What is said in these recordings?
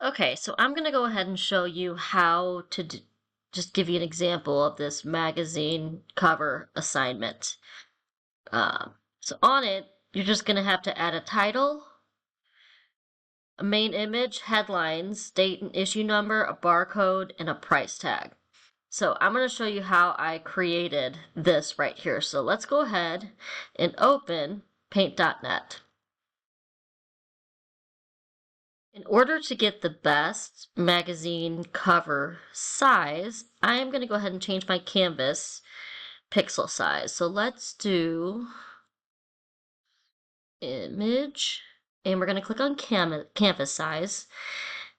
Okay, so I'm going to go ahead and show you how to just give you an example of this magazine cover assignment. So on it, you're just going to have to add a title, a main image, headlines, date and issue number, a barcode, and a price tag. So I'm going to show you how I created this right here. So let's go ahead and open paint.net. In order to get the best magazine cover size, I am going to go ahead and change my canvas pixel size. So let's do image, and we're going to click on canvas size,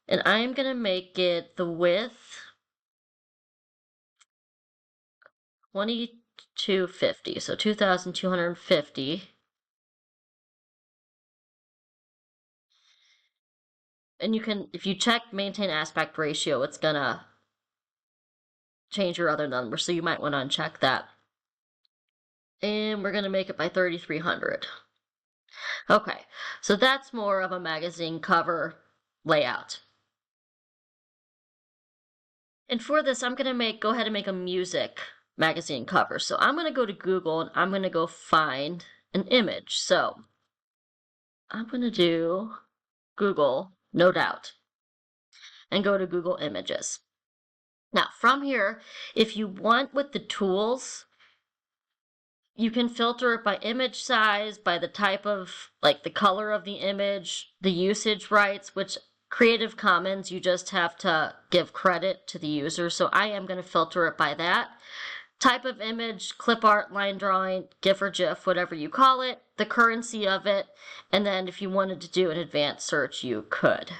and I am going to make it the width 2250, so 2250. And you can, if you check maintain aspect ratio, it's gonna change your other number, so you might want to uncheck that. And we're gonna make it by 3300. Okay, so that's more of a magazine cover layout. And for this, I'm gonna go ahead and make a music magazine cover. So I'm gonna go to Google and I'm gonna go find an image. So I'm gonna do Google, no doubt, and go to Google Images. Now from here, if you want with the tools, you can filter it by image size, by the type of, like the color of the image, the usage rights, which Creative Commons, you just have to give credit to the user. So I am going to filter it by that. Type of image, clip art, line drawing, GIF or GIF, whatever you call it, the currency of it, and then if you wanted to do an advanced search, you could.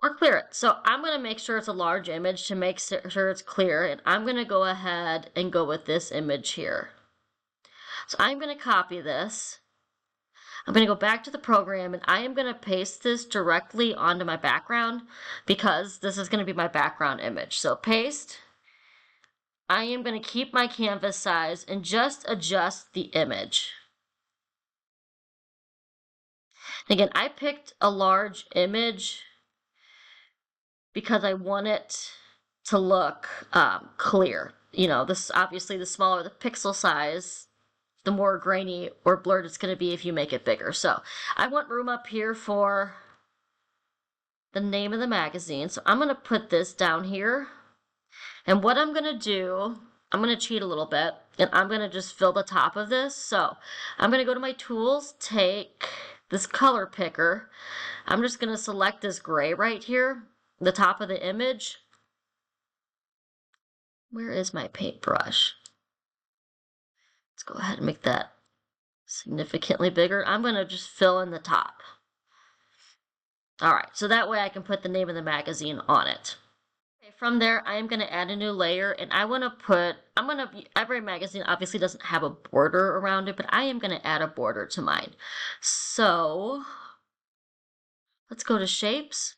Or clear it. So I'm going to make sure it's a large image to make sure it's clear, and I'm going to go ahead and go with this image here. So I'm going to copy this. I'm going to go back to the program and I am going to paste this directly onto my background because this is going to be my background image. So paste. I am going to keep my canvas size and just adjust the image. Again, I picked a large image because I want it to look clear. You know, this obviously the smaller the pixel size, the more grainy or blurred it's going to be if you make it bigger. So I want room up here for the name of the magazine. So I'm going to put this down here. And what I'm going to do, I'm going to cheat a little bit, and I'm going to just fill the top of this. So I'm going to go to my tools, take this color picker. I'm just going to select this gray right here, the top of the image. Where is my paintbrush? Let's go ahead and make that significantly bigger. I'm going to just fill in the top. All right, so that way I can put the name of the magazine on it. Okay, from there, I am going to add a new layer, and I want to put, every magazine obviously doesn't have a border around it, but I am going to add a border to mine. So let's go to shapes.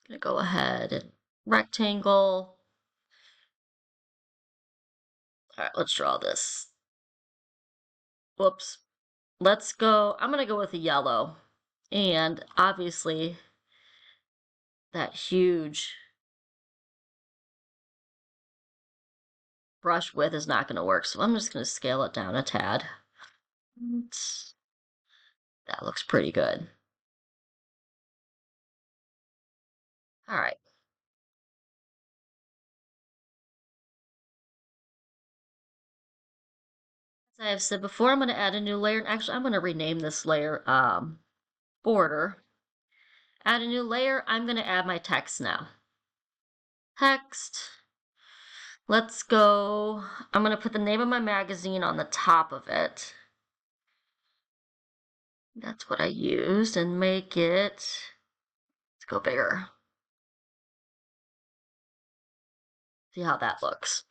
I'm going to go ahead and rectangle. All right, let's draw this. Whoops. Let's go, I'm going to go with a yellow. And obviously, that huge brush width is not going to work, so I'm just going to scale it down a tad. That looks pretty good. All right. As I have said before, I'm going to add a new layer. And actually, I'm going to rename this layer border. Add a new layer. I'm going to add my text now. Text. Let's go. I'm going to put the name of my magazine on the top of it. That's what I used, and make it, let's go bigger. See how that looks.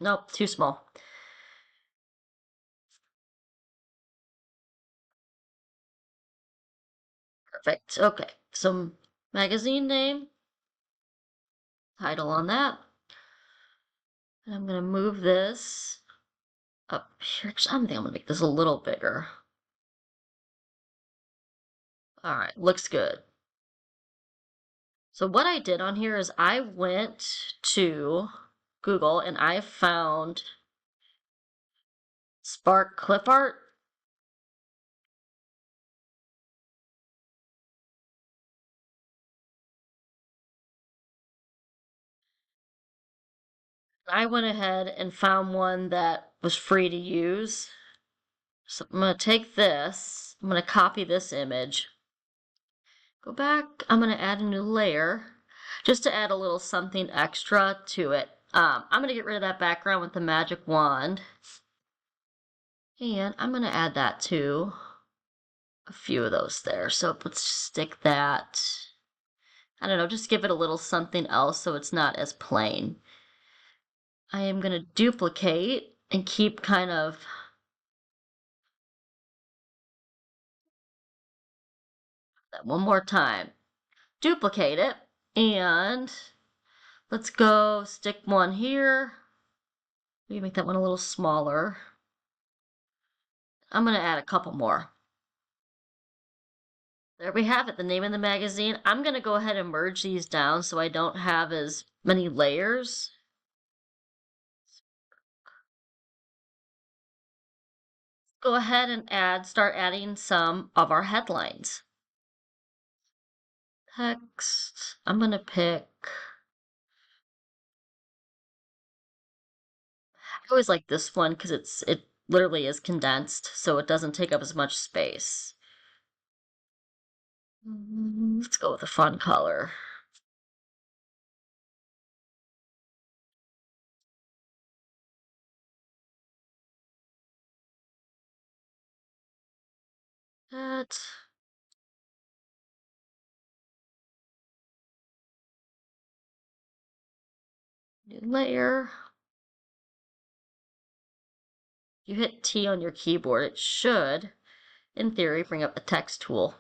Nope, too small. Perfect. Okay, so magazine name, title on that. And I'm going to move this up here. I think I'm going to make this a little bigger. All right, looks good. So what I did on here is I went to Google and I found Spark Clip Art. I went ahead and found one that was free to use. So I'm going to take this, I'm going to copy this image, go back, I'm going to add a new layer just to add a little something extra to it. I'm going to get rid of that background with the magic wand, and I'm going to add that to a few of those there. So let's stick that, I don't know, just give it a little something else so it's not as plain. I am going to duplicate and keep kind of that one more time. Duplicate it, and let's go stick one here. Maybe make that one a little smaller. I'm going to add a couple more. There we have it, the name of the magazine. I'm going to go ahead and merge these down so I don't have as many layers. Go ahead and start adding some of our headlines. Text, I'm going to pick, I always like this one because it literally is condensed, so it doesn't take up as much space. Let's go with a fun color. That. New layer. You hit T on your keyboard, it should, in theory, bring up the text tool.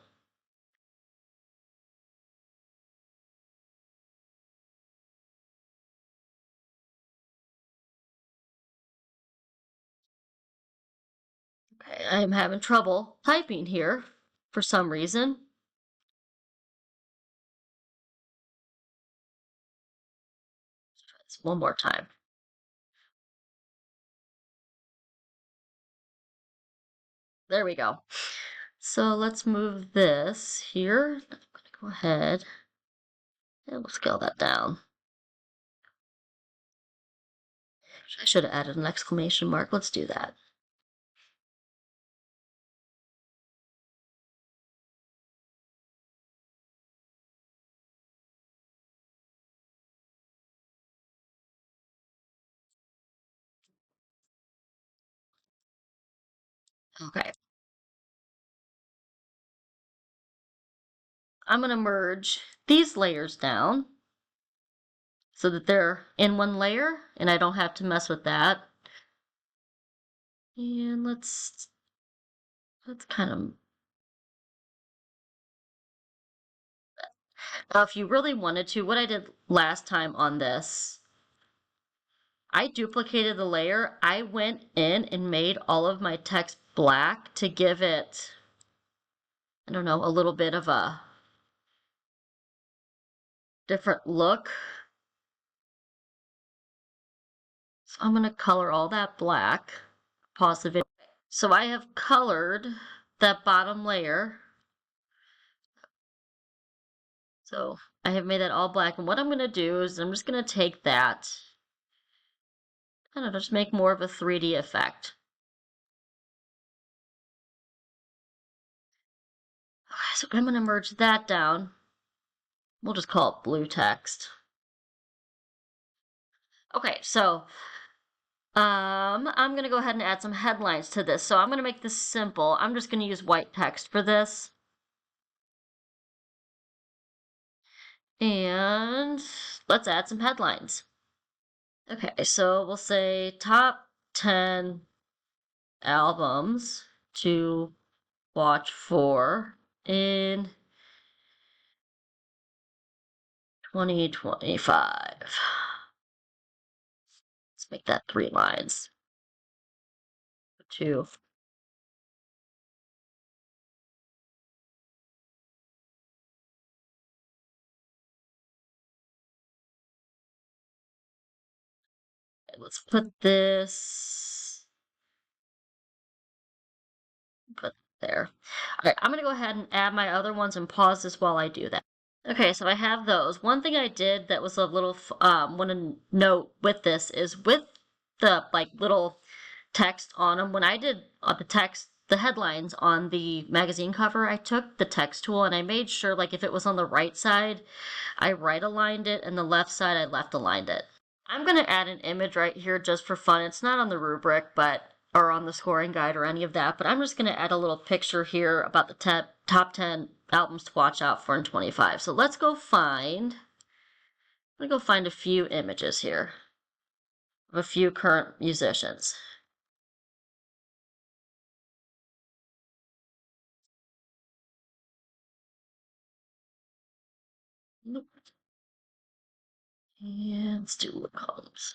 Okay, I am having trouble typing here for some reason. Let's try this one more time. There we go. So let's move this here. I'm going to go ahead and we'll scale that down. I should have added an exclamation mark. Let's do that. Okay. I'm going to merge these layers down so that they're in one layer and I don't have to mess with that. And let's kind of, now if you really wanted to, what I did last time on this, I duplicated the layer. I went in and made all of my text black to give it, I don't know, a little bit of a different look. So I'm going to color all that black. Pause the video. So I have colored that bottom layer. So I have made that all black. And what I'm going to do is I'm just going to take that, I don't know, just make more of a 3D effect. Okay, so I'm going to merge that down. We'll just call it blue text. Okay, so I'm going to go ahead and add some headlines to this. So I'm going to make this simple. I'm just going to use white text for this. And let's add some headlines. Okay, so we'll say top 10 albums to watch for in 2025. Let's make that 3 lines. 2. let's put this, put there. All right, I'm gonna go ahead and add my other ones and pause this while I do that. Okay, so I have those. One thing I did that was a little, want to note with this is with the like little text on them. When I did the text, the headlines on the magazine cover, I took the text tool and I made sure like if it was on the right side, I right aligned it, and the left side, I left aligned it. I'm going to add an image right here just for fun. It's not on the rubric, or on the scoring guide or any of that, but I'm just going to add a little picture here about the top 10 albums to watch out for in 25. So let's go find, I'm going to go find a few images here of a few current musicians. Nope. And let's do Luke Combs.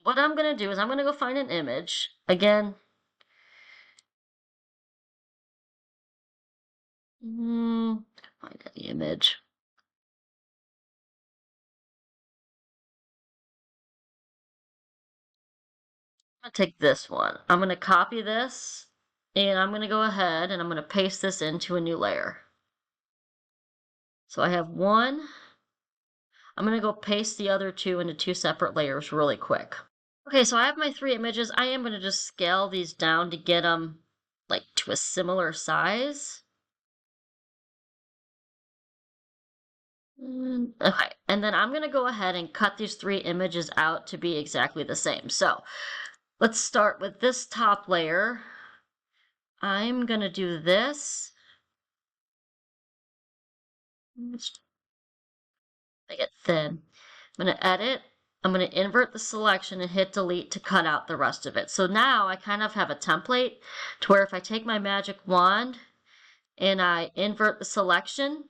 What I'm going to do is I'm going to go find an image. Again, find any image. I'm going to take this one. I'm going to copy this, and I'm going to go ahead and I'm going to paste this into a new layer. So I have one. I'm going to go paste the other two into two separate layers really quick. Okay, so I have my 3 images. I am going to just scale these down to get them like to a similar size. Okay, and then I'm going to go ahead and cut these 3 images out to be exactly the same. So let's start with this top layer. I'm going to do this. Let's make it thin. I'm going to edit. I'm going to invert the selection and hit delete to cut out the rest of it. So now I kind of have a template to where if I take my magic wand and I invert the selection,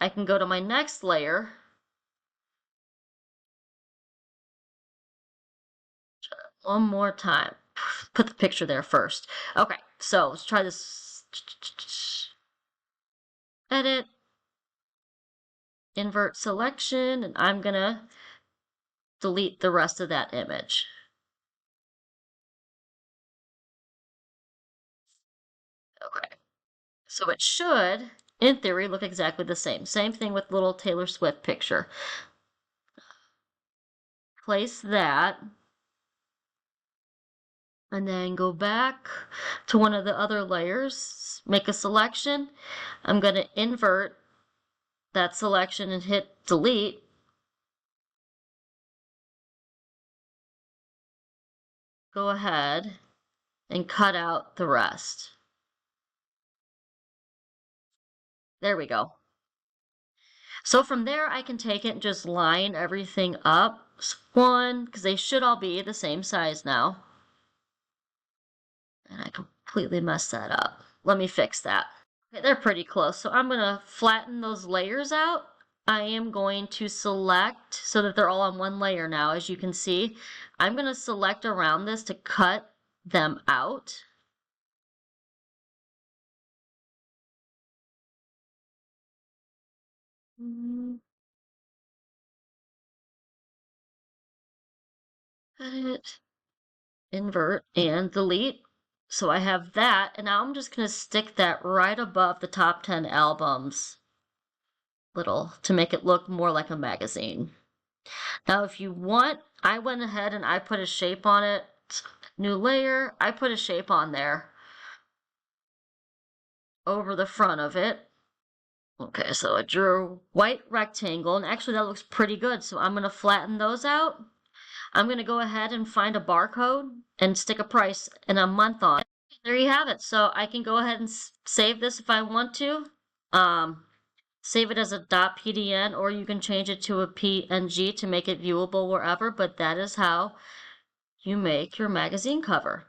I can go to my next layer. One more time. Put the picture there first. Okay, so let's try this. Edit. Invert selection, and I'm gonna delete the rest of that image. Okay, so it should, in theory, look exactly the same. Same thing with little Taylor Swift picture. Place that, and then go back to one of the other layers, make a selection. I'm going to invert that selection and hit delete. Go ahead and cut out the rest. There we go. So from there, I can take it and just line everything up. One, because they should all be the same size now. And I completely messed that up. Let me fix that. Okay, they're pretty close. So I'm going to flatten those layers out. I am going to select so that they're all on one layer now, as you can see. I'm going to select around this to cut them out. Edit, invert, and delete. So I have that, and now I'm just going to stick that right above the top 10 albums, to make it look more like a magazine. Now, if you want, I went ahead and I put a shape on it. New layer, I put a shape on there over the front of it. Okay, so I drew a white rectangle, and actually that looks pretty good. So I'm going to flatten those out. I'm going to go ahead and find a barcode and stick a price and a month on it. There you have it. So I can go ahead and save this if I want to. Save it as a .pdn, or you can change it to a PNG to make it viewable wherever, but that is how you make your magazine cover.